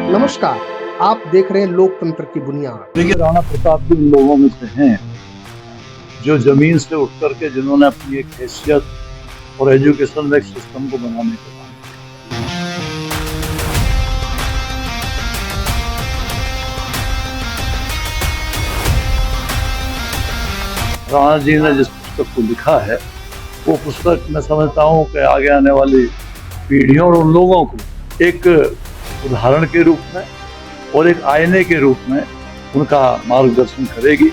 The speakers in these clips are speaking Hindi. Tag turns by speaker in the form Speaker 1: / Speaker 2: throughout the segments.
Speaker 1: नमस्कार, आप देख रहे हैं लोकतंत्र की बुनियाद।
Speaker 2: देखिए, राणा प्रताप भी उन लोगों में से हैं जो जमीन से उठ करके जिन्होंने अपनी एक हैसियत और एजुकेशन एक सिस्टम को बनाने का काम किया। राणा जी ने जिस पुस्तक को लिखा है वो पुस्तक मैं समझता हूँ कि आगे आने वाली पीढ़ियों और उन लोगों को एक उदाहरण के रूप में और एक आईने के रूप में उनका मार्गदर्शन करेगी।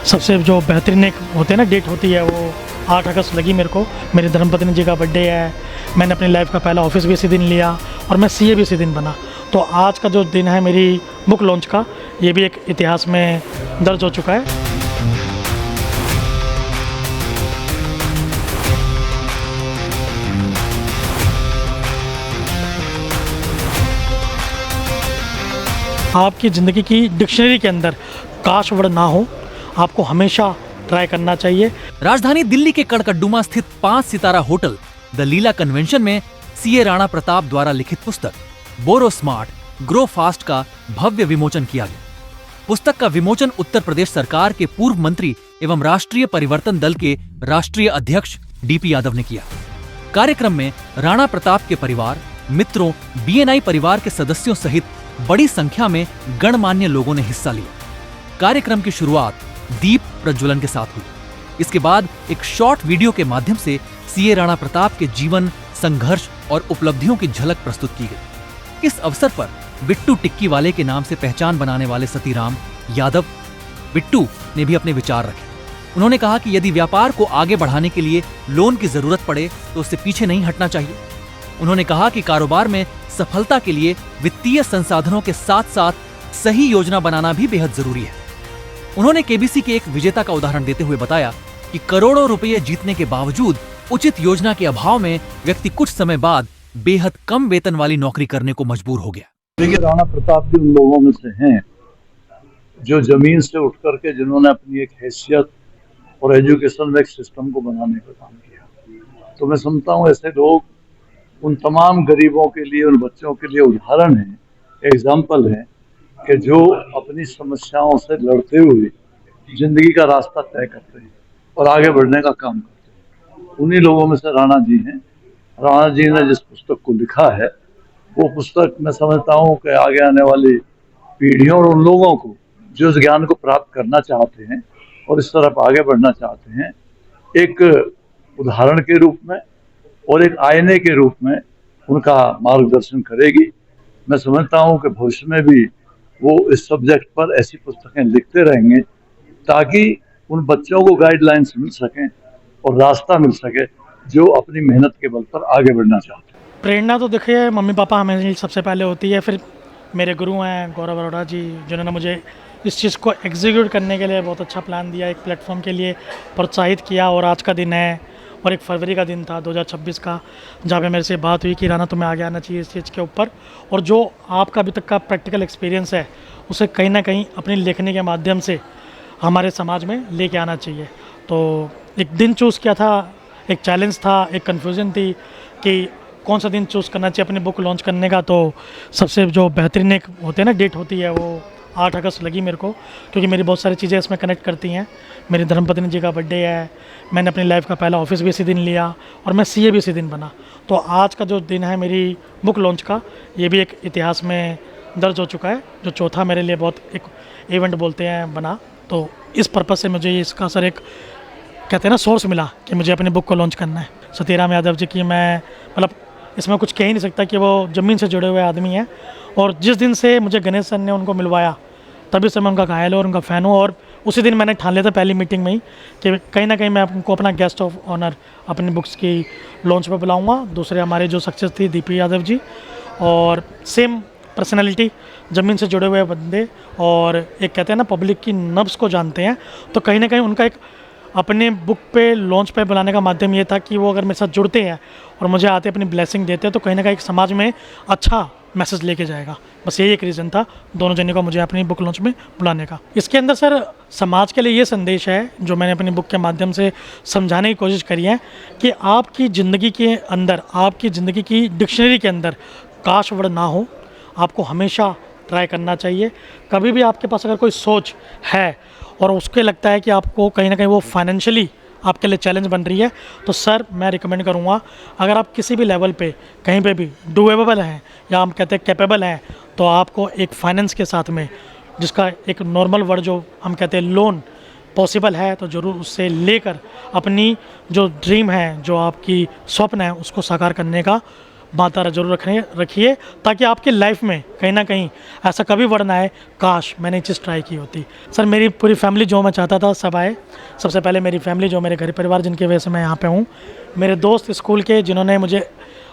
Speaker 3: सबसे जो बेहतरीन एक होते हैं ना डेट होती है वो 8 अगस्त लगी मेरे को। मेरी धर्मपत्नी जी का बर्थडे है। मैंने अपनी लाइफ का पहला ऑफिस भी इसी दिन लिया और मैं सीए भी इसी दिन बना। तो आज का जो दिन है मेरी बुक लॉन्च का, ये भी एक इतिहास में दर्ज हो चुका है। आपकी ज़िंदगी की डिक्शनरी के अंदर काश वर्ड ना हो, आपको हमेशा ट्राई करना चाहिए।
Speaker 4: राजधानी दिल्ली के कड़कड्डुमा स्थित 5 सितारा होटल द लीला कन्वेंशन में सीए राणा प्रताप द्वारा लिखित पुस्तक बोरो स्मार्ट ग्रो फास्ट का भव्य विमोचन किया गया। पुस्तक का विमोचन उत्तर प्रदेश सरकार के पूर्व मंत्री एवं राष्ट्रीय परिवर्तन दल के राष्ट्रीय अध्यक्ष डीपी यादव ने किया। कार्यक्रम में राणा प्रताप के परिवार, मित्रों, बीएनआई परिवार के सदस्यों सहित बड़ी संख्या में गणमान्य लोगों ने हिस्सा लिया। कार्यक्रम की शुरुआत दीप प्रज्वलन के साथ हुई। इसके बाद एक शॉर्ट वीडियो के माध्यम से सीए राणा प्रताप के जीवन, संघर्ष और उपलब्धियों की झलक प्रस्तुत की गई। इस अवसर पर बिट्टू टिक्की वाले के नाम से पहचान बनाने वाले सतीराम यादव बिट्टू ने भी अपने विचार रखे। उन्होंने कहा कि यदि व्यापार को आगे बढ़ाने के लिए लोन की जरूरत पड़े तो उससे पीछे नहीं हटना चाहिए। उन्होंने कहा कि कारोबार में सफलता के लिए वित्तीय संसाधनों के साथ साथ सही योजना बनाना भी बेहद जरूरी है। उन्होंने केबीसी के एक विजेता का उदाहरण देते हुए बताया कि करोड़ों रुपए जीतने के बावजूद उचित योजना के अभाव में व्यक्ति कुछ समय बाद बेहद कम वेतन वाली नौकरी करने को मजबूर हो गया।
Speaker 2: देखिए, राणा प्रताप भी उन लोगों में से हैं जो जमीन से उठ करके जिन्होंने अपनी एक हैसियत और एजुकेशन एक सिस्टम को बनाने का काम किया। तो मैं समझता हूँ ऐसे लोग उन तमाम गरीबों के लिए, उन बच्चों के लिए उदाहरण है, एग्जाम्पल है कि जो अपनी समस्याओं से लड़ते हुए जिंदगी का रास्ता तय करते हैं और आगे बढ़ने का काम करते हैं। उन्हीं लोगों में से राणा जी हैं। राणा जी ने जिस पुस्तक को लिखा है वो पुस्तक मैं समझता हूँ कि आगे आने वाली पीढ़ियों और उन लोगों को जो इस ज्ञान को प्राप्त करना चाहते हैं और इस तरफ आगे बढ़ना चाहते हैं, एक उदाहरण के रूप में और एक आईने के रूप में उनका मार्गदर्शन करेगी। मैं समझता हूँ कि भविष्य में भी वो इस सब्जेक्ट पर ऐसी पुस्तकें लिखते रहेंगे ताकि उन बच्चों को गाइडलाइंस मिल सकें और रास्ता मिल सके जो अपनी मेहनत के बल पर आगे बढ़ना चाहते हैं।
Speaker 3: प्रेरणा तो देखिए मम्मी पापा हमें सबसे पहले होती है, फिर मेरे गुरु हैं गौरव अरोड़ा जी, जिन्होंने मुझे इस चीज़ को एग्जीक्यूट करने के लिए बहुत अच्छा प्लान दिया, एक प्लेटफॉर्म के लिए प्रोत्साहित किया। और आज का दिन है और 1 फरवरी का दिन था 2026 का, जहाँ पे मेरे से बात हुई कि राणा तुम्हें आगे आना चाहिए इस चीज़ के ऊपर, और जो आपका अभी तक का प्रैक्टिकल एक्सपीरियंस है उसे कहीं ना कहीं अपनी लिखने के माध्यम से हमारे समाज में लेके आना चाहिए। तो एक दिन चूज़ किया था, एक चैलेंज था, एक कन्फ्यूज़न थी कि कौन सा दिन चूज़ करना चाहिए अपनी बुक लॉन्च करने का। तो सबसे जो बेहतरीन एक होते हैं ना डेट होती है वो 8 अगस्त लगी मेरे को, क्योंकि मेरी बहुत सारी चीज़ें इसमें कनेक्ट करती हैं। मेरी धर्मपत्नी जी का बर्थडे है। मैंने अपनी लाइफ का पहला ऑफिस भी इसी दिन लिया और मैं सीए भी इसी दिन बना। तो आज का जो दिन है मेरी बुक लॉन्च का, ये भी एक इतिहास में दर्ज हो चुका है, जो चौथा मेरे लिए बहुत एक इवेंट बोलते हैं बना। तो इस पर्पज़ से मुझे इसका सर एक कहते हैं ना सोर्स मिला कि मुझे अपनी बुक को लॉन्च करना है। सतीराम यादव जी की मैं मतलब इसमें कुछ कह ही नहीं सकता कि वो ज़मीन से जुड़े हुए आदमी हैं। और जिस दिन से मुझे गणेश सर ने उनको मिलवाया तभी से मैं उनका घायल और उनका फ़ैन हूँ। और उसी दिन मैंने ठान लिया था पहली मीटिंग में ही कि कहीं ना कहीं मैं उनको अपना गेस्ट ऑफ ऑनर अपनी बुक्स की लॉन्च पर बुलाऊँगा। दूसरे हमारे जो सक्सेस थी दीपी यादव जी, और सेम पर्सनैलिटी, ज़मीन से जुड़े हुए बंदे, और एक कहते हैं ना पब्लिक की नब्ज़ को जानते हैं। तो कहीं ना कहीं उनका एक अपने बुक पे लॉन्च पे बुलाने का माध्यम ये था कि वो अगर मेरे साथ जुड़ते हैं और मुझे आते अपनी ब्लेसिंग देते हैं तो कहीं ना कहीं समाज में अच्छा मैसेज लेके जाएगा। बस यही एक रीज़न था दोनों जने को मुझे अपनी बुक लॉन्च में बुलाने का। इसके अंदर सर समाज के लिए ये संदेश है जो मैंने अपनी बुक के माध्यम से समझाने की कोशिश करी है कि आपकी ज़िंदगी के अंदर, आपकी ज़िंदगी की डिक्शनरी के अंदर काश वर्ड ना हो, आपको हमेशा ट्राई करना चाहिए। कभी भी आपके पास अगर कोई सोच है और उसके लगता है कि आपको कहीं ना कहीं वो फाइनेंशियली आपके लिए चैलेंज बन रही है, तो सर मैं रिकमेंड करूँगा, अगर आप किसी भी लेवल पे कहीं पे भी डूएबल हैं या हम कहते हैं कैपेबल हैं, तो आपको एक फाइनेंस के साथ में, जिसका एक नॉर्मल वर्ड जो हम कहते हैं लोन पॉसिबल है, तो ज़रूर उससे लेकर अपनी जो ड्रीम है, जो आपकी स्वप्न है, उसको साकार करने का मात्रा जरूर रखिए, ताकि आपकी लाइफ में कहीं ना कहीं ऐसा कभी वर्ड ना आए काश मैंने ये चीज़ ट्राई की होती। सर मेरी पूरी फैमिली जो मैं चाहता था सब आए। सबसे पहले मेरी फैमिली जो मेरे घर परिवार जिनकी वजह से मैं यहाँ पे हूँ, मेरे दोस्त स्कूल के जिन्होंने मुझे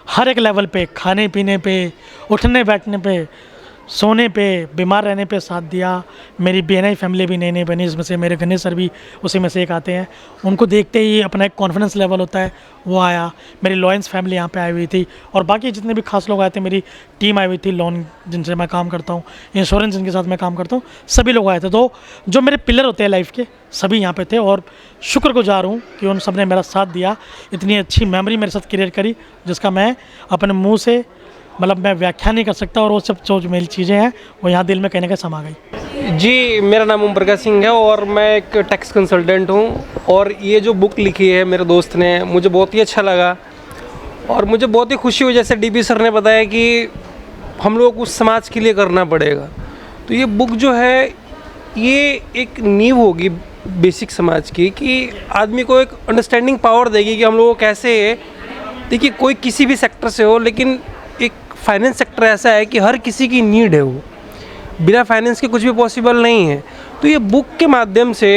Speaker 3: हर एक लेवल पे, खाने पीने पे, उठने बैठने पे, सोने पे, बीमार रहने पे साथ दिया। मेरी BNI फैमिली भी नई नई बनी, इसमें से मेरे गणेश सर भी उसी में से एक आते हैं। उनको देखते ही अपना एक कॉन्फिडेंस लेवल होता है वो आया। मेरी लॉयंस फैमिली यहाँ पे आई हुई थी और बाकी जितने भी खास लोग आए थे, मेरी टीम आई हुई थी, लोन जिनसे मैं काम करता हूँ, इंश्योरेंस जिनके साथ मैं काम करता हूँ, सभी लोग आए थे। तो जो मेरे पिलर होते हैं लाइफ के, सभी यहाँ पे थे और शुक्रगुजार हूँ कि उन सब ने मेरा साथ दिया, इतनी अच्छी मेमोरी मेरे साथ क्रिएट करी जिसका मैं अपने मुँह से मतलब मैं व्याख्या नहीं कर सकता। और वो सब जो मेरी चीज़ें हैं वो यहाँ दिल में कहीं ना कहीं समा गई।
Speaker 5: जी, मेरा नाम ओम प्रकाश सिंह है और मैं एक टैक्स कंसल्टेंट हूँ। और ये जो बुक लिखी है मेरे दोस्त ने, मुझे बहुत ही अच्छा लगा और मुझे बहुत ही खुशी हुई। जैसे DP सर ने बताया कि हम लोग कुछ समाज के लिए करना पड़ेगा, तो ये बुक जो है ये एक नींव होगी बेसिक समाज की, कि आदमी को एक अंडरस्टैंडिंग पावर देगी कि हम लोग को कैसे, देखिए कोई किसी भी सेक्टर से हो, लेकिन एक फाइनेंस सेक्टर ऐसा है कि हर किसी की नीड है, वो बिना फाइनेंस के कुछ भी पॉसिबल नहीं है। तो ये बुक के माध्यम से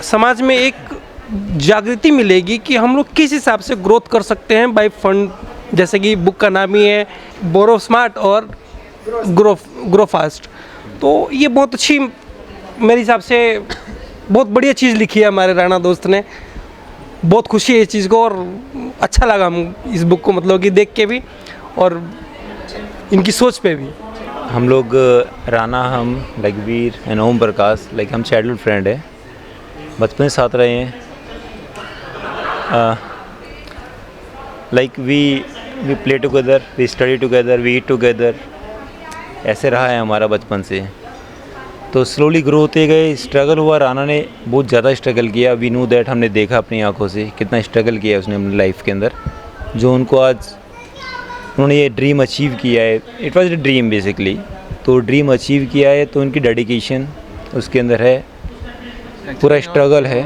Speaker 5: समाज में एक जागृति मिलेगी कि हम लोग किस हिसाब से ग्रोथ कर सकते हैं बाय फंड, जैसे कि बुक का नाम ही है बोरो स्मार्ट और ग्रो फास्ट। तो ये बहुत अच्छी, मेरे हिसाब से बहुत बढ़िया चीज़ लिखी है हमारे राणा दोस्त ने। बहुत खुशी है इस चीज़ को और अच्छा लगा हम इस बुक को मतलब कि देख के भी और इनकी सोच पे भी।
Speaker 6: हम लोग राणा, हम like Veer and Om Prakash, like हम चाइल्डहुड फ्रेंड है, बचपन से साथ रहे हैं। Like we play together, we study together, we eat together, ऐसे रहा है हमारा बचपन से। तो स्लोली ग्रो होते गए, स्ट्रगल हुआ, राणा ने बहुत ज़्यादा स्ट्रगल किया। वी नो दैट, हमने देखा अपनी आंखों से कितना स्ट्रगल किया उसने अपनी लाइफ के अंदर, जो उनको आज उन्होंने ये ड्रीम अचीव किया है। It was a dream basically, तो ड्रीम अचीव किया है, तो उनकी डेडिकेशन उसके अंदर है, पूरा स्ट्रगल है।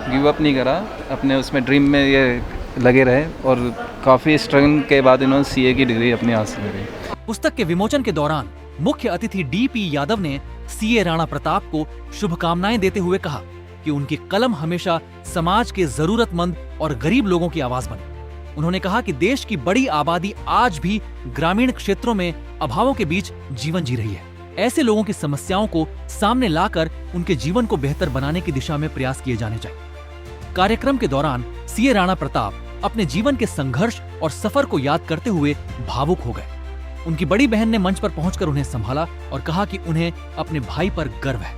Speaker 7: गिव अप नहीं करा, अपने उसमें ड्रीम में ये लगे रहे और काफ़ी स्ट्रगल के बाद इन्होंने CA की डिग्री अपनी हासिल करी।
Speaker 4: पुस्तक के विमोचन के दौरान मुख्य अतिथि DP यादव ने CA राणा प्रताप को शुभकामनाएं देते हुए कहा कि उनकी कलम हमेशा समाज के जरूरतमंद और गरीब लोगों की आवाज बने। उन्होंने कहा कि देश की बड़ी आबादी आज भी ग्रामीण क्षेत्रों में अभावों के बीच जीवन जी रही है। ऐसे लोगों की समस्याओं को सामने लाकर उनके जीवन को बेहतर बनाने की दिशा में प्रयास किए जाने चाहिए। कार्यक्रम के दौरान CA राणा प्रताप अपने जीवन के संघर्ष और सफर को याद करते हुए भावुक हो गए। उनकी बड़ी बहन ने मंच पर पहुंचकर उन्हें संभाला और कहा कि उन्हें अपने भाई पर गर्व है।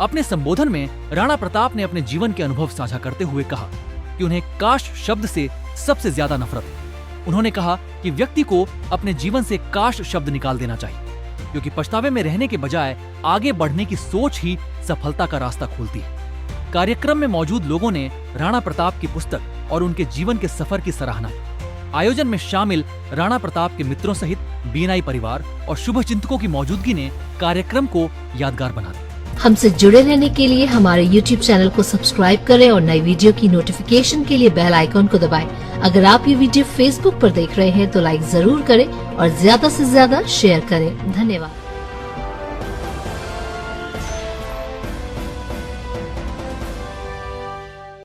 Speaker 4: अपने संबोधन में राणा प्रताप ने अपने जीवन के अनुभव साझा करते हुए कहा कि उन्हें काश शब्द से सबसे ज्यादा नफरत है। उन्होंने कहा कि व्यक्ति को अपने जीवन से काश शब्द निकाल देना चाहिए, क्योंकि पछतावे में रहने के बजाय आगे बढ़ने की सोच ही सफलता का रास्ता खोलती है। कार्यक्रम में मौजूद लोगों ने राणा प्रताप की पुस्तक और उनके जीवन के सफर की सराहना की। आयोजन में शामिल राणा प्रताप के मित्रों सहित BNI परिवार और शुभचिंतकों की मौजूदगी ने कार्यक्रम को यादगार बना दिया।
Speaker 8: हमसे जुड़े रहने के लिए हमारे YouTube चैनल को सब्सक्राइब करें और नई वीडियो की नोटिफिकेशन के लिए बेल आइकॉन को दबाएं। अगर आप ये वीडियो Facebook पर देख रहे हैं तो लाइक जरूर करें और ज्यादा से ज्यादा शेयर करें। धन्यवाद।